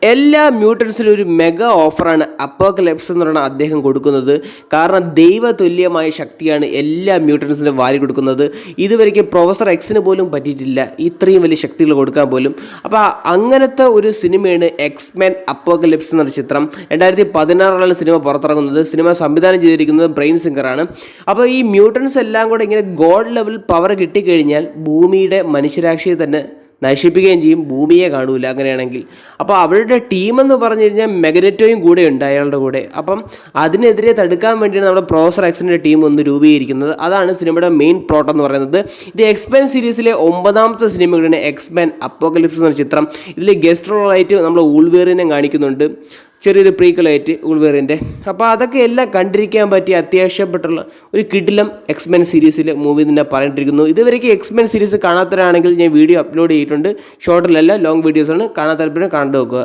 എല്ലാ മ്യൂട്ടൻസിനും ഒരു മെഗാ ഓഫറാണ് അപ്പോക്കലിപ്സ് എന്ന് പറയുന്ന അദ്ദേഹം കൊടുക്കുന്നത്. കാരണം ദൈവതുല്യമായ ശക്തിയാണ് എല്ലാ മ്യൂട്ടൻസിനും വാരി കൊടുക്കുന്നത്. ഇതുവരെയ്ക്ക് പ്രൊഫസർ എക്സിന് പോലും പറ്റിയിട്ടില്ല ഇത്രയും വലിയ ശക്തികൾ കൊടുക്കാൻ പോലും. അപ്പോൾ അങ്ങനത്തെ ഒരു സിനിമയാണ് എക്സ്മെൻ അപ്പോക്കലിപ്സ് എന്ന ചിത്രം. 2016 സിനിമ പുറത്തിറങ്ങുന്നത്. സിനിമ സംവിധാനം ചെയ്തിരിക്കുന്നത് ബ്രെയിൻ സിംഗറാണ്. അപ്പോൾ ഈ മ്യൂട്ടൻസ് എല്ലാം കൂടെ ഇങ്ങനെ ഗോഡ് ലെവൽ പവർ കിട്ടിക്കഴിഞ്ഞാൽ ഭൂമിയുടെ മനുഷ്യരാശിയെ തന്നെ നശിപ്പിക്കുകയും ചെയ്യും, ഭൂമിയെ കാണൂല അങ്ങനെയാണെങ്കിൽ. അപ്പോൾ അവരുടെ ടീമെന്ന് പറഞ്ഞു കഴിഞ്ഞാൽ മെഗനെറ്റോയും കൂടെ ഉണ്ട് അയാളുടെ കൂടെ. അപ്പം അതിനെതിരെ തടുക്കാൻ വേണ്ടിയാണ് നമ്മുടെ പ്രൊഫസർ എക്സിൻ്റെ ടീം ഒന്ന് രൂപീകരിക്കുന്നത്. അതാണ് സിനിമയുടെ മെയിൻ പ്ലോട്ട് എന്ന് പറയുന്നത്. ഇത് എക്സ്മെൻ സീരീസിലെ 9ാമത്തെ സിനിമയാണ് എക്സ്മെൻ അപ്പോക്കലിപ്സ് എന്ന ചിത്രം. ഇതിൽ ഗസ്റ്റ് റോളായിട്ട് നമ്മൾ വൂൾവേറിനെ കാണിക്കുന്നുണ്ട്, ചെറിയൊരു പ്രീക്വലായിട്ട് വൂൾവേറിൻ്റെ. അപ്പോൾ അതൊക്കെ എല്ലാം കണ്ടിരിക്കാൻ പറ്റിയ അത്യാവശ്യപ്പെട്ടുള്ള ഒരു കിടിലം എക്സ്മെൻ സീരീസിലെ മൂവി തന്നെ പറഞ്ഞിട്ടിരിക്കുന്നു. ഇതുവരെയ്ക്ക് എക്സ്മെൻ സീരീസ് കാണാത്തവരാണെങ്കിൽ ഞാൻ വീഡിയോ അപ്ലോഡ് ചെയ്തിട്ടുണ്ട്. ഷോർട്ടിലല്ല, ലോങ് വീഡിയോസാണ്. കാണാൻ താല്പര്യം കണ്ടു നോക്കുക.